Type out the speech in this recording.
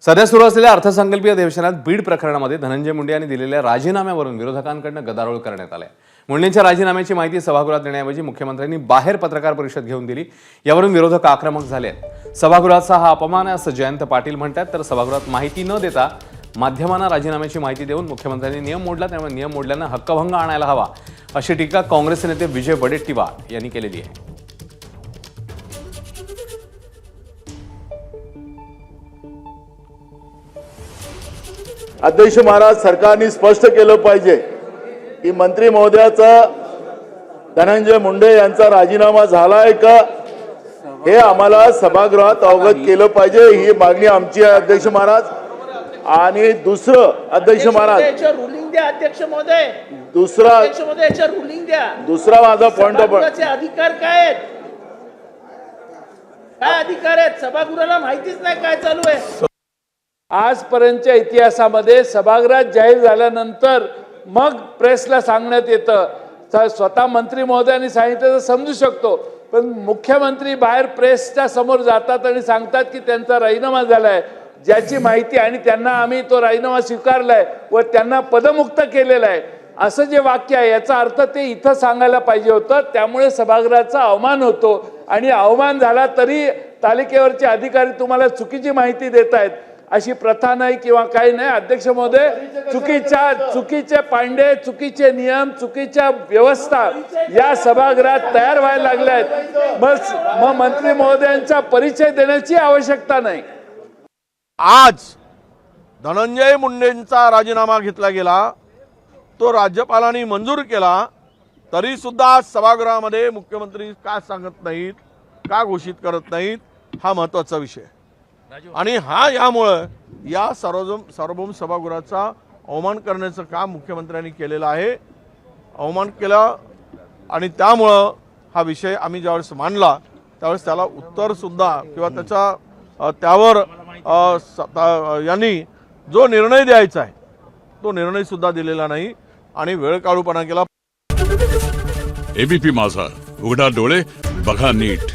सध्या सुरू असलेल्या अर्थसंकल्पीय अधिवेशनात बीड प्रकरणामध्ये धनंजय मुंडे यांनी दिलेल्या राजीनाम्यावरून विरोधकांकडून गदारोळ करण्यात आलाय। मुंडेंच्या राजीनाम्याची माहिती सभागृहात देण्याऐवजी मुख्यमंत्र्यांनी बाहेर पत्रकार परिषद घेऊन दिली। यावरून विरोधक आक्रमक झाले आहेत। सभागृहाचा हा अपमान आहे असं जयंत पाटील म्हणतात, तर सभागृहात माहिती न देता माध्यमांना राजीनाम्याची माहिती देऊन मुख्यमंत्र्यांनी नियम मोडला, त्यामुळे नियम मोडल्यानं हक्कभंग आणायला हवा अशी टीका काँग्रेस नेते विजय वडेट्टीवार यांनी केलेली आहे। अध्यक्ष महाराज, सरकारने स्पष्ट केलं पाहिजे की मंत्री महोदयाचा धनंजय मुंडे यांचा राजीनामा झालाय का हे आम्हाला सभागृहात अवगत केलं पाहिजे। ही मागणी आमची आहे अध्यक्ष महाराज। आणि दुसरं अध्यक्ष महाराज, रुलिंग द्या अध्यक्ष महोदय, दुसरा अध्यक्ष महोदय रुलिंग द्या। दुसरा माझा पॉइंट ऑफ अधिकार काय आहेत? काय अधिकार आहेत? सभागृहाला माहितीच नाही काय चालू आहे। आजपर्यंतच्या इतिहासामध्ये सभागृहात जाहीर झाल्यानंतर मग प्रेसला सांगण्यात येतं। स्वतः मंत्री महोदयांनी सांगितलं तर समजू शकतो, पण मुख्यमंत्री बाहेर प्रेसच्या समोर जातात आणि सांगतात की त्यांचा राजीनामा झालाय, ज्याची माहिती, आणि त्यांना आम्ही तो राजीनामा स्वीकारलाय व त्यांना पदमुक्त केलेला आहे असं जे वाक्य आहे, याचा अर्थ ते इथं सांगायला पाहिजे होतं। त्यामुळे सभागृहाचा अवमान होतो, आणि अवमान झाला तरी तालिकेवरचे अधिकारी तुम्हाला चुकीची माहिती देत आहेत अशी प्रथा नाही किंवा काही नाही। अध्यक्ष महोदय, चुकीचे पांडे, चुकीचे नियम, चुकीच्या व्यवस्था या सभागृहात तयार व्हायला लागल्या आहेत। मग मंत्री महोदयांचा परिचय देण्याची आवश्यकता नाही। आज धनंजय मुंडेंचा राजीनामा घेतला गेला, तो राज्यपालांनी मंजूर केला, तरी सुद्धा सभागृहामध्ये मुख्यमंत्री का सांगत नाहीत, का घोषित करत नाहीत, हा महत्त्वाचा विषय। आणि यामुळे या सार्वभौम सभागृहाचा अवमान करण्याचं काम मुख्यमंत्र्यांनी केलेलं आहे। अवमान केला, आणि त्यामुळं हा विषय आम्ही ज्यावेळेस मांडला त्यावेळेस त्याला उत्तर सुद्धा किंवा त्यावर यांनी जो निर्णय द्यायचा आहे तो निर्णय सुद्धा दिलेला नाही आणि वेळकाळूपणा केला। एबीपी माझा, उघडा डोळे बघा नीट।